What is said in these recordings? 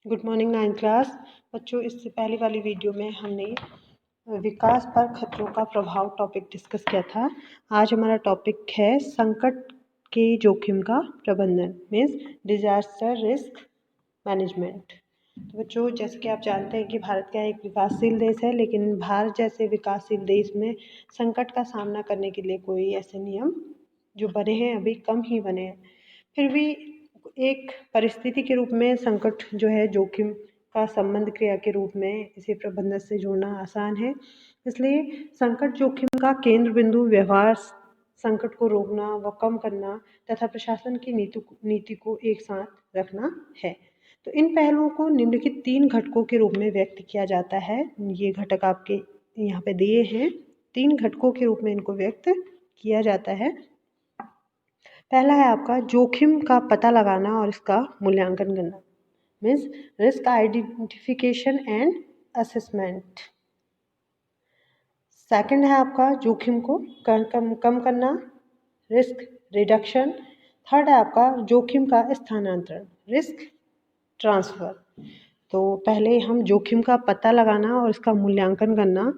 Good morning 9th class बच्चों। इससे पहले वाली वीडियो में हमने विकास पर खतरों का प्रभाव टॉपिक डिस्कस किया था। आज हमारा टॉपिक है संकट के जोखिम का प्रबंधन, मीन्स डिजास्टर रिस्क मैनेजमेंट। तो बच्चों, जैसे कि आप जानते हैं कि भारत का एक विकासशील देश है, लेकिन भारत जैसे विकासशील देश में संकट का सामना करने के लिए कोई ऐसे नियम जो बने हैं अभी कम ही बने हैं। फिर भी एक परिस्थिति के रूप में संकट जो है जोखिम का संबंध क्रिया के रूप में इसे प्रबंधन से जोड़ना आसान है। इसलिए संकट जोखिम का केंद्र बिंदु व्यवहार, संकट को रोकना व कम करना तथा प्रशासन की नीति को एक साथ रखना है। तो इन पहलुओं को निम्नलिखित 3 घटकों के रूप में व्यक्त किया जाता है। ये घटक आपके यहाँ पे दिए हैं। 3 घटकों के रूप में इनको व्यक्त किया जाता है। पहला है आपका जोखिम का पता लगाना और इसका मूल्यांकन करना, means risk identification and assessment. Second है आपका जोखिम को कम करना, रिस्क रिडक्शन। थर्ड है आपका जोखिम का स्थानांतरण, रिस्क ट्रांसफर। तो पहले हम जोखिम का पता लगाना और इसका मूल्यांकन करना,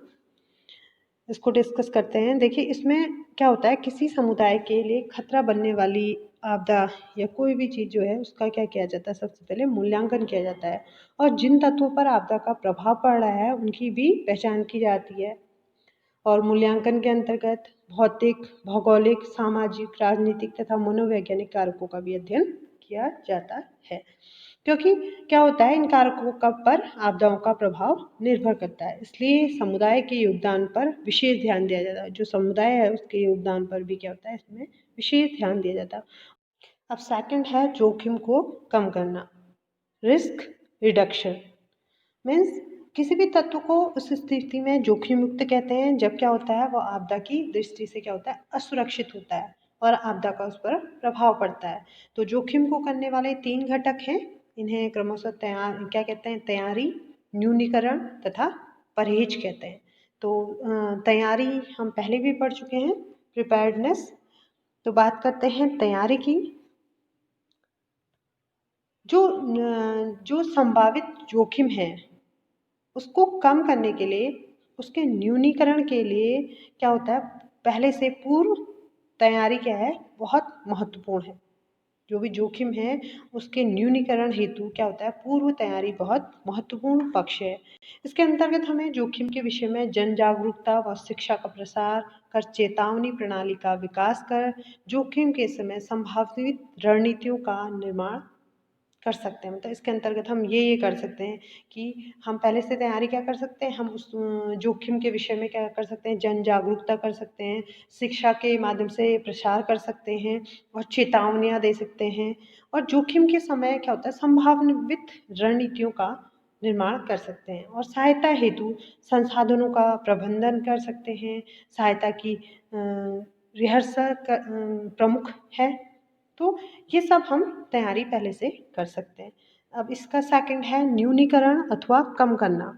इसको डिस्कस करते हैं। देखिए, इसमें क्या होता है, किसी समुदाय के लिए खतरा बनने वाली आपदा या कोई भी चीज़ जो है उसका क्या किया जाता है, सबसे पहले मूल्यांकन किया जाता है और जिन तत्वों पर आपदा का प्रभाव पड़ रहा है उनकी भी पहचान की जाती है। और मूल्यांकन के अंतर्गत भौतिक, भौगोलिक, सामाजिक, राजनीतिक तथा मनोवैज्ञानिक कारकों का भी अध्ययन किया जाता है, क्योंकि क्या होता है, इन कारकों पर आपदाओं का प्रभाव निर्भर करता है। इसलिए समुदाय के योगदान पर विशेष ध्यान दिया जाता है। जो समुदाय है उसके योगदान पर भी क्या होता है, इसमें विशेष ध्यान दिया जाता है। अब सेकंड है जोखिम को कम करना, रिस्क रिडक्शन। मीन्स किसी भी तत्व को उस स्थिति में जोखिम मुक्त कहते हैं जब क्या होता है, वो आपदा की दृष्टि से क्या होता है, असुरक्षित होता है और आपदा का उस पर प्रभाव पड़ता है। तो जोखिम को करने वाले 3 घटक हैं। इन्हें क्रमशः क्या कहते हैं, तैयारी, न्यूनीकरण तथा परहेज कहते हैं। तो तैयारी हम पहले भी पढ़ चुके हैं, प्रिपेयर्डनेस। तो बात करते हैं तैयारी की। जो संभावित जोखिम है उसको कम करने के लिए, उसके न्यूनीकरण के लिए क्या होता है, पहले से पूर्व तैयारी क्या है, बहुत महत्वपूर्ण है। जो भी जोखिम है उसके न्यूनीकरण हेतु क्या होता है, पूर्व तैयारी बहुत महत्वपूर्ण पक्ष है। इसके अंतर्गत हमें जोखिम के विषय में जन जागरूकता व शिक्षा का प्रसार कर, चेतावनी प्रणाली का विकास कर, जोखिम के समय संभावित रणनीतियों का निर्माण कर सकते हैं। मतलब इसके अंतर्गत हम ये कर सकते हैं कि हम पहले से तैयारी क्या कर सकते हैं, हम उस जोखिम के विषय में क्या कर सकते हैं, जन जागरूकता कर सकते हैं, शिक्षा के माध्यम से प्रसार कर सकते हैं और चेतावनियाँ दे सकते हैं। और जोखिम के समय क्या होता है, संभावित रणनीतियों का निर्माण कर सकते हैं और सहायता हेतु संसाधनों का प्रबंधन कर सकते हैं। सहायता की रिहर्सल प्रमुख है। तो ये सब हम तैयारी पहले से कर सकते हैं। अब इसका सेकंड है न्यूनीकरण अथवा कम करना।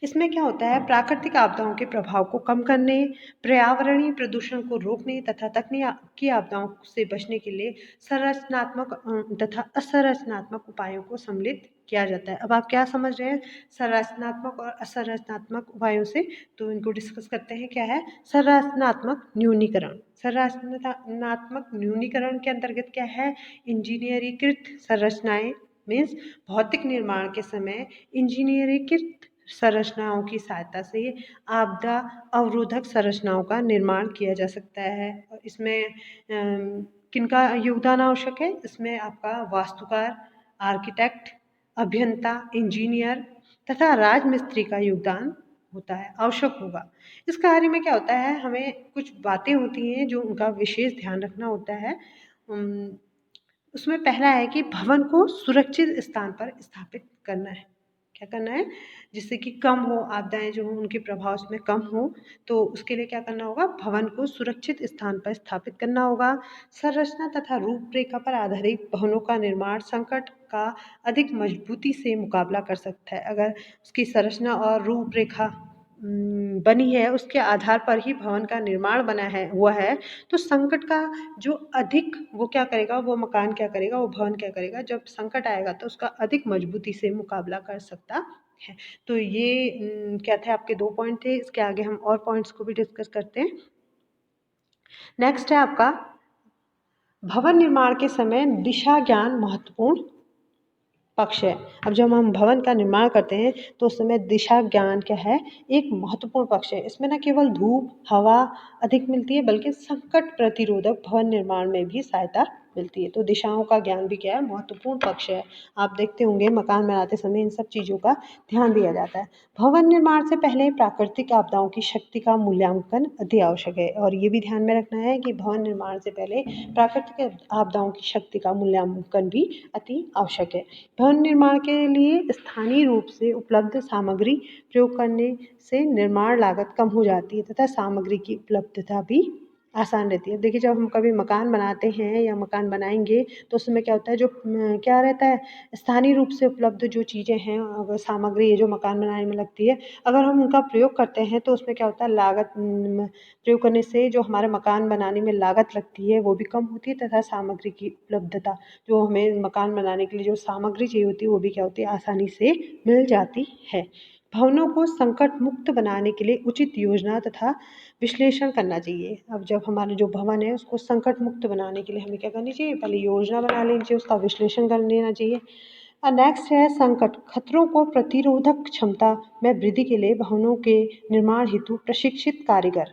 इसमें क्या होता है, प्राकृतिक आपदाओं के प्रभाव को कम करने, पर्यावरणीय प्रदूषण को रोकने तथा तकनीकी आपदाओं से बचने के लिए संरचनात्मक तथा असंरचनात्मक उपायों को सम्मिलित किया जाता है। अब आप क्या समझ रहे हैं संरचनात्मक और असंरचनात्मक उपायों से, तो इनको डिस्कस करते हैं। क्या है संरचनात्मक न्यूनीकरण? संरचनात्मक न्यूनीकरण के अंतर्गत क्या है, इंजीनियरीकृत संरचनाएं, मीन्स भौतिक निर्माण के समय इंजीनियरीकृत संरचनाओं की सहायता से आपदा अवरोधक संरचनाओं का निर्माण किया जा सकता है। और इसमें किनका योगदान आवश्यक है, इसमें आपका वास्तुकार, आर्किटेक्ट, अभियंता, इंजीनियर तथा राजमिस्त्री का योगदान होता है, आवश्यक होगा। इस कार्य में क्या होता है, हमें कुछ बातें होती हैं जो उनका विशेष ध्यान रखना होता है। उसमें पहला है कि भवन को सुरक्षित स्थान पर स्थापित करना है। क्या करना है, जिससे कि कम हो आपदाएं जो हों, उनके प्रभाव उसमें कम हो। तो उसके लिए क्या करना होगा, भवन को सुरक्षित स्थान पर स्थापित करना होगा। संरचना तथा रूपरेखा पर आधारित भवनों का निर्माण संकट का अधिक मजबूती से मुकाबला कर सकता है। अगर उसकी संरचना और रूपरेखा बनी है उसके आधार पर ही भवन का निर्माण बना है हुआ है, तो संकट का जो अधिक वो क्या करेगा, वो मकान क्या करेगा, वो भवन क्या करेगा, जब संकट आएगा तो उसका अधिक मजबूती से मुकाबला कर सकता है। तो ये क्या थे आपके 2 पॉइंट थे। इसके आगे हम और पॉइंट्स को भी डिस्कस करते हैं। नेक्स्ट है आपका भवन निर्माण के समय दिशा ज्ञान महत्वपूर्ण पक्ष है। अब जब हम भवन का निर्माण करते हैं तो उस समय दिशा ज्ञान क्या है, एक महत्वपूर्ण पक्ष है। इसमें न केवल धूप हवा अधिक मिलती है बल्कि संकट प्रतिरोधक भवन निर्माण में भी सहायता मिलती है। तो दिशाओं का ज्ञान भी क्या है, महत्वपूर्ण पक्ष है। आप देखते होंगे मकान बनाते समय इन सब चीज़ों का ध्यान दिया जाता है। भवन निर्माण से पहले प्राकृतिक आपदाओं की शक्ति का मूल्यांकन अति आवश्यक है, और ये भी ध्यान में रखना है कि भवन निर्माण से पहले प्राकृतिक आपदाओं की शक्ति का मूल्यांकन भी अति आवश्यक है। भवन निर्माण के लिए स्थानीय रूप से उपलब्ध सामग्री प्रयोग करने से निर्माण लागत कम हो जाती है तथा सामग्री की उपलब्धता भी आसान रहती है। देखिए, जब हम कभी मकान बनाते हैं या मकान बनाएंगे तो उसमें क्या होता है, जो क्या रहता है, स्थानीय रूप से उपलब्ध जो चीज़ें हैं, अगर सामग्री है जो मकान बनाने में लगती है, अगर हम उनका प्रयोग करते हैं तो उसमें क्या होता है, लागत प्रयोग करने से जो हमारे मकान बनाने में लागत लगती है वो भी कम होती है तथा सामग्री की उपलब्धता, जो हमें मकान बनाने के लिए जो सामग्री चाहिए होती है वो भी क्या होती है, आसानी से मिल जाती है। भवनों को संकट मुक्त बनाने के लिए उचित योजना तथा विश्लेषण करना चाहिए। अब जब हमारे जो भवन है उसको संकट मुक्त बनाने के लिए हमें क्या करनी चाहिए, पहले योजना बना लेनी चाहिए, उसका विश्लेषण कर लेना चाहिए। नेक्स्ट है संकट खतरों को प्रतिरोधक क्षमता में वृद्धि के लिए भवनों के निर्माण हेतु प्रशिक्षित कारीगर,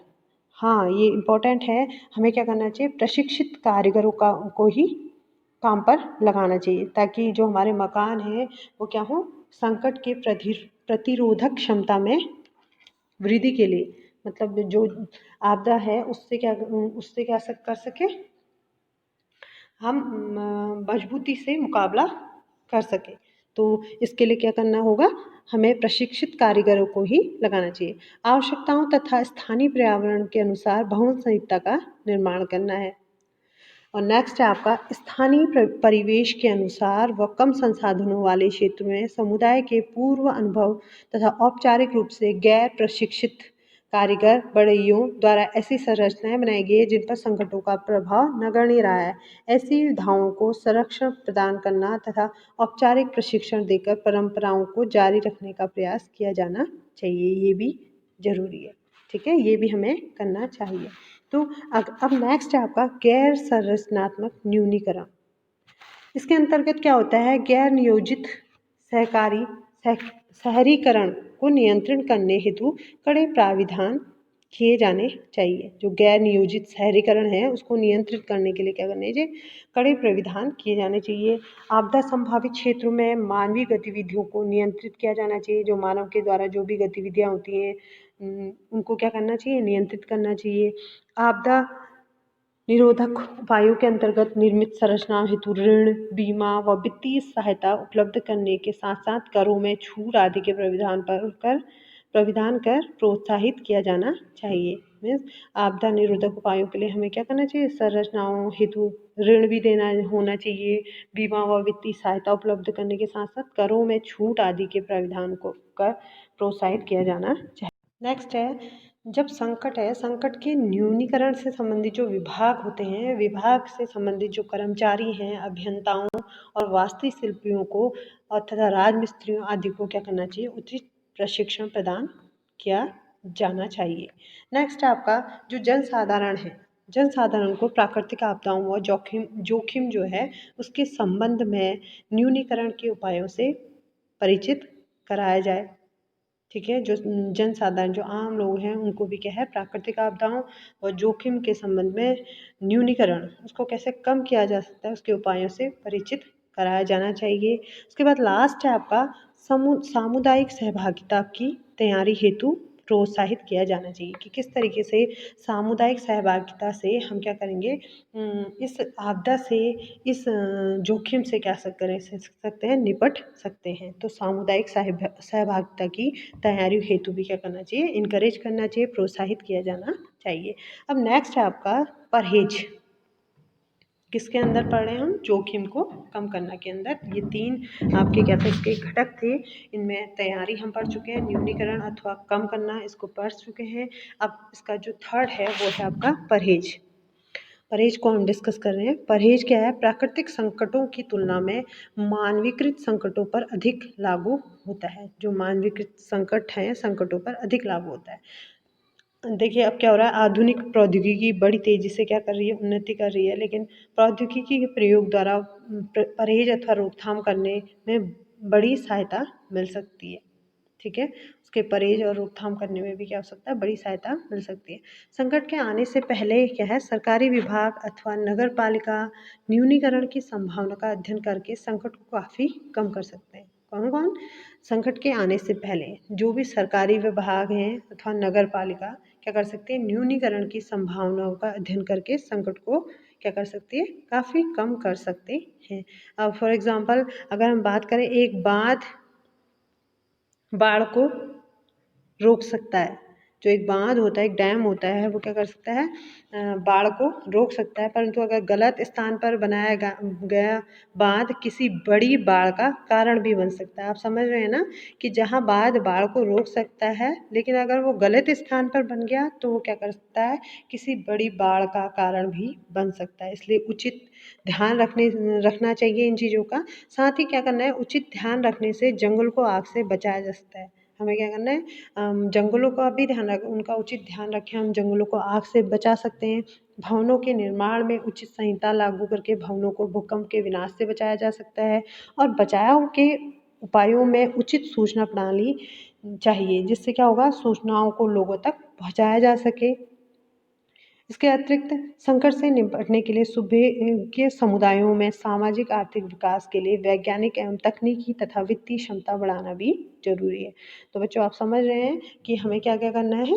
हाँ ये इम्पोर्टेंट है, हमें क्या करना चाहिए, प्रशिक्षित कारीगरों का को ही काम पर लगाना चाहिए ताकि जो हमारे मकान हैं वो क्या हो, संकट के प्रतिरोधक क्षमता में वृद्धि के लिए, मतलब जो आपदा है उससे क्या कर सके, हम मजबूती से मुकाबला कर सकें। तो इसके लिए क्या करना होगा, हमें प्रशिक्षित कारीगरों को ही लगाना चाहिए। आवश्यकताओं तथा स्थानीय पर्यावरण के अनुसार भवन संहिता का निर्माण करना है। और नेक्स्ट है आपका स्थानीय परिवेश के अनुसार व कम संसाधनों वाले क्षेत्र में समुदाय के पूर्व अनुभव तथा औपचारिक रूप से गैर प्रशिक्षित कारीगर बढ़इयों द्वारा ऐसी संरचनाएं बनाई गई है जिन पर संकटों का प्रभाव नगण्य रहा है। ऐसी विधाओं को संरक्षण प्रदान करना तथा औपचारिक प्रशिक्षण देकर परंपराओं को जारी रखने का प्रयास किया जाना चाहिए, ये भी जरूरी है। ठीक है, ये भी हमें करना चाहिए। तो अब नेक्स्ट है आपका गैर संरचनात्मक न्यूनीकरण। इसके अंतर्गत क्या होता है, गैर नियोजित सहकारी शहरीकरण को नियंत्रण करने हेतु कड़े प्राविधान किए जाने चाहिए। जो गैर नियोजित शहरीकरण है उसको नियंत्रित करने के लिए क्या करने चाहिए, कड़े प्राविधान किए जाने चाहिए। आपदा संभावित क्षेत्रों में मानवीय गतिविधियों को नियंत्रित किया जाना चाहिए। जो मानव के द्वारा जो भी गतिविधियाँ होती हैं उनको क्या करना चाहिए, नियंत्रित करना चाहिए। आपदा निरोधक उपायों के अंतर्गत निर्मित संरचनाओं हेतु ऋण बीमा व वित्तीय सहायता उपलब्ध करने के साथ साथ करों में छूट आदि के प्राविधान कर प्रोत्साहित किया जाना चाहिए। मीन्स आपदा निरोधक उपायों के लिए हमें क्या करना चाहिए, संरचनाओं हेतु ऋण भी देना होना चाहिए, बीमा व वित्तीय सहायता उपलब्ध करने के साथ साथ करों में छूट आदि के प्राविधान को कर प्रोत्साहित किया जाना चाहिए। नेक्स्ट है, जब संकट है, संकट के न्यूनीकरण से संबंधित जो विभाग होते हैं, विभाग से संबंधित जो कर्मचारी हैं, अभियंताओं और वास्तुशिल्पियों को और तथा राजमिस्त्रियों आदि को क्या करना चाहिए, उचित प्रशिक्षण प्रदान किया जाना चाहिए। नेक्स्ट है आपका जो जनसाधारण है, जनसाधारण को प्राकृतिक आपदाओं व जोखिम जो है उसके संबंध में न्यूनीकरण के उपायों से परिचित कराया जाए। ठीक है, जो जनसाधारण जो आम लोग हैं उनको भी क्या है, प्राकृतिक आपदाओं और जोखिम के संबंध में न्यूनीकरण उसको कैसे कम किया जा सकता है उसके उपायों से परिचित कराया जाना चाहिए। उसके बाद लास्ट है आपका सामुदायिक सहभागिता की तैयारी हेतु प्रोत्साहित किया जाना चाहिए कि किस तरीके से सामुदायिक सहभागिता से हम क्या करेंगे, इस आपदा से, इस जोखिम से क्या कर सकते हैं, निपट सकते हैं। तो सामुदायिक सहभागिता की तैयारी हेतु भी क्या करना चाहिए, इनकरेज करना चाहिए, प्रोत्साहित किया जाना चाहिए। अब नेक्स्ट है आपका परहेज। किसके अंदर पढ़ रहे हैं हम? जोखिम को कम करना के अंदर। ये 3 आपके क्या थे, इसके घटक थे। इनमें तैयारी हम पढ़ चुके हैं, न्यूनीकरण अथवा कम करना इसको पढ़ चुके हैं। अब इसका जो थर्ड है वो है आपका परहेज। परहेज को हम डिस्कस कर रहे हैं। परहेज क्या है? प्राकृतिक संकटों की तुलना में मानवीकृत संकटों पर अधिक लागू होता है। जो मानवीकृत संकट हैं, संकटों पर अधिक लागू होता है। देखिए अब क्या हो रहा है, आधुनिक प्रौद्योगिकी बड़ी तेजी से क्या कर रही है, उन्नति कर रही है, लेकिन प्रौद्योगिकी के प्रयोग द्वारा परहेज अथवा रोकथाम करने में बड़ी सहायता मिल सकती है। ठीक है, उसके परहेज और रोकथाम करने में भी क्या हो सकता है, बड़ी सहायता मिल सकती है। संकट के आने से पहले क्या है, सरकारी विभाग अथवा नगर पालिका न्यूनीकरण की संभावना का अध्ययन करके संकट को काफ़ी कम कर सकते हैं। कौन कौन? संकट के आने से पहले जो भी सरकारी विभाग हैं अथवा नगर पालिका क्या कर सकते हैं, न्यूनीकरण की संभावनाओं का अध्ययन करके संकट को क्या कर सकती है, काफ़ी कम कर सकते हैं। अब फॉर एग्जांपल अगर हम बात करें, एक बाढ़ को रोक सकता है। जो एक बांध होता है, एक डैम होता है, वो क्या कर सकता है, बाढ़ को रोक सकता है। परंतु अगर गलत स्थान पर बनाया गया बांध किसी बड़ी बाढ़ का कारण भी बन सकता है। आप समझ रहे हैं ना कि जहाँ बाढ़ को रोक सकता है, लेकिन अगर वो गलत स्थान पर बन गया तो वो क्या कर सकता है, किसी बड़ी बाढ़ का कारण भी बन सकता है। इसलिए उचित ध्यान रखना चाहिए इन चीज़ों का। साथ ही क्या करना है, उचित ध्यान रखने से जंगल को आग से बचाया जा सकता है। हमें क्या करना है, जंगलों का भी उनका उचित ध्यान रखें। हम जंगलों को आग से बचा सकते हैं। भवनों के निर्माण में उचित संहिता लागू करके भवनों को भूकंप के विनाश से बचाया जा सकता है। और बचाव के उपायों में उचित सूचना प्रणाली चाहिए, जिससे क्या होगा, सूचनाओं को लोगों तक पहुँचाया जा सके। इसके अतिरिक्त संकट से निपटने के लिए सुबह के समुदायों में सामाजिक आर्थिक विकास के लिए वैज्ञानिक एवं तकनीकी तथा वित्तीय क्षमता बढ़ाना भी जरूरी है। तो बच्चों आप समझ रहे हैं कि हमें क्या क्या करना है,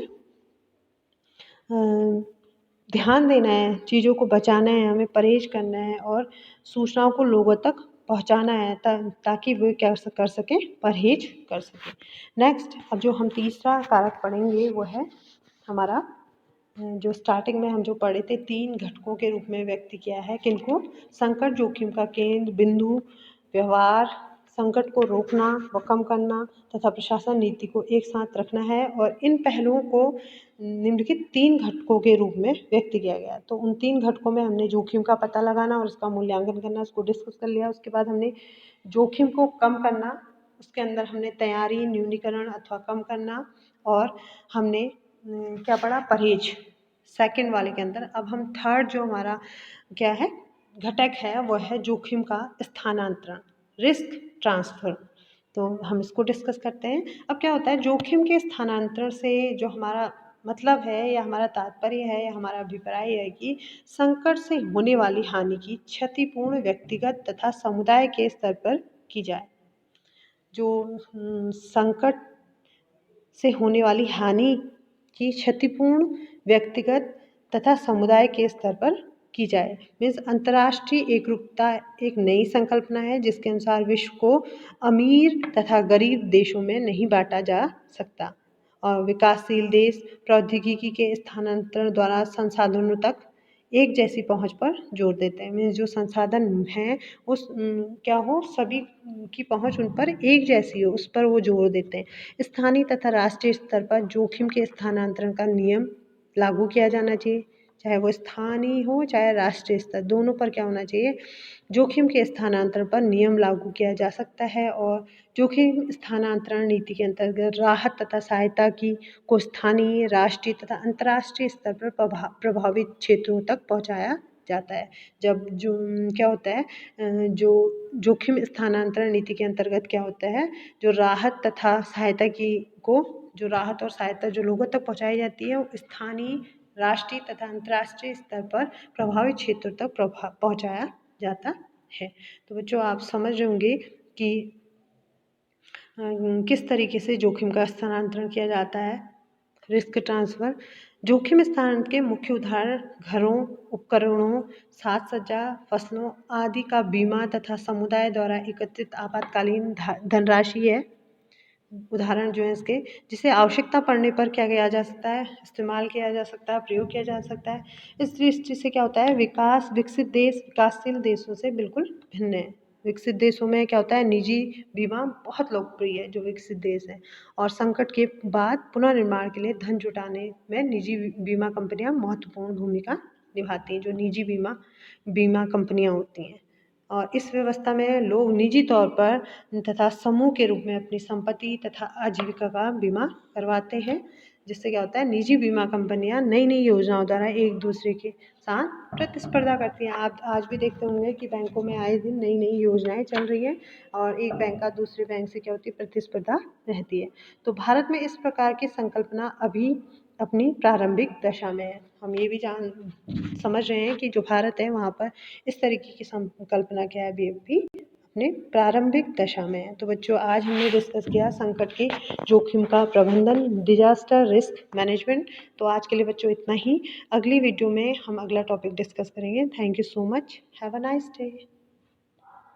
ध्यान देना है, चीज़ों को बचाना है, हमें परहेज करना है और सूचनाओं को लोगों तक पहुंचाना है ताकि वे क्या कर सकें, परहेज कर सकें। नेक्स्ट अब जो हम तीसरा कारक पढ़ेंगे वो है हमारा, जो स्टार्टिंग में हम जो पढ़े थे, 3 घटकों के रूप में व्यक्त किया है। किनको? संकट जोखिम का केंद्र बिंदु, व्यवहार, संकट को रोकना व कम करना तथा प्रशासन नीति को एक साथ रखना है। और इन पहलुओं को निम्नलिखित 3 घटकों के रूप में व्यक्त किया गया। तो उन 3 घटकों में हमने जोखिम का पता लगाना और उसका मूल्यांकन करना, उसको डिस्कस कर लिया। उसके बाद हमने जोखिम को कम करना, उसके अंदर हमने तैयारी, न्यूनीकरण अथवा कम करना, और हमने क्या पढ़ा, परहेज सेकंड वाले के अंदर। अब हम थर्ड जो हमारा क्या है घटक है वो है जोखिम का स्थानांतरण, रिस्क ट्रांसफर। तो हम इसको डिस्कस करते हैं। अब क्या होता है, जोखिम के स्थानांतरण से जो हमारा मतलब है या हमारा तात्पर्य है या हमारा अभिप्राय है कि संकट से होने वाली हानि की क्षतिपूर्ण व्यक्तिगत तथा समुदाय के स्तर पर की जाए। जो संकट से होने वाली हानि की क्षतिपूर्ण व्यक्तिगत तथा समुदाय के स्तर पर की जाए। मीन्स अंतर्राष्ट्रीय एकरूपता एक नई संकल्पना है जिसके अनुसार विश्व को अमीर तथा गरीब देशों में नहीं बांटा जा सकता। और विकासशील देश प्रौद्योगिकी के स्थानांतरण द्वारा संसाधनों तक एक जैसी पहुंच पर जोर देते हैं। मीन्स जो संसाधन हैं उस क्या हो, सभी की पहुंच उन पर एक जैसी हो, उस पर वो जोर देते हैं। स्थानीय तथा राष्ट्रीय स्तर पर जोखिम के स्थानांतरण का नियम लागू किया जाना चाहिए, चाहे वो स्थानीय हो चाहे राष्ट्रीय स्तर, दोनों पर क्या होना चाहिए, जोखिम के स्थानांतरण पर नियम लागू किया जा सकता है। और जोखिम स्थानांतरण नीति के अंतर्गत राहत तथा सहायता की को स्थानीय, राष्ट्रीय तथा अंतर्राष्ट्रीय स्तर पर प्रभावित क्षेत्रों तक पहुंचाया जाता है। जब जो क्या होता है, जो जोखिम स्थानांतरण नीति के अंतर्गत क्या होता है, जो राहत तथा सहायता की को जो राहत और सहायता जो लोगों तक पहुंचाई जाती है वो स्थानीय, राष्ट्रीय तथा अंतर्राष्ट्रीय स्तर पर प्रभावित क्षेत्रों तक पहुंचाया जाता है। तो बच्चों आप समझ रहे होंगे कि किस तरीके से जोखिम का स्थानांतरण किया जाता है, रिस्क ट्रांसफ़र। जोखिम स्थानांतरण के मुख्य उदाहरण घरों, उपकरणों, साज सज्जा, फसलों आदि का बीमा तथा समुदाय द्वारा एकत्रित आपातकालीन धनराशि है। उदाहरण जो है इसके, जिसे आवश्यकता पड़ने पर क्या किया जा सकता है, इस्तेमाल किया जा सकता है, प्रयोग किया जा सकता है। इस दृष्टि से क्या होता है, विकसित देश विकासशील देशों से बिल्कुल भिन्न है। विकसित देशों में क्या होता है, निजी बीमा बहुत लोकप्रिय है जो विकसित देश हैं, और संकट के बाद पुनर्निर्माण के लिए धन जुटाने में निजी बीमा कंपनियां महत्वपूर्ण भूमिका निभाती हैं, जो निजी बीमा कंपनियां होती हैं। और इस व्यवस्था में लोग निजी तौर पर तथा समूह के रूप में अपनी संपत्ति तथा आजीविका का बीमा करवाते हैं, जिससे क्या होता है, निजी बीमा कंपनियां नई नई योजनाओं द्वारा एक दूसरे के साथ प्रतिस्पर्धा करती हैं। आप आज भी देखते होंगे कि बैंकों में आए दिन नई नई योजनाएं चल रही हैं, और एक बैंक का दूसरे बैंक से क्या होती है, प्रतिस्पर्धा रहती है। तो भारत में इस प्रकार की संकल्पना अभी अपनी प्रारंभिक दशा में है। हम ये भी समझ रहे हैं कि जो भारत है वहाँ पर इस तरीके की संकल्पना क्या है, अभी अभी अपने प्रारंभिक दशा में है। तो बच्चों, आज हमने डिस्कस किया संकट के जोखिम का प्रबंधन, डिजास्टर रिस्क मैनेजमेंट। तो आज के लिए बच्चों इतना ही। अगली वीडियो में हम अगला टॉपिक डिस्कस करेंगे। Thank you so much. Have a nice day.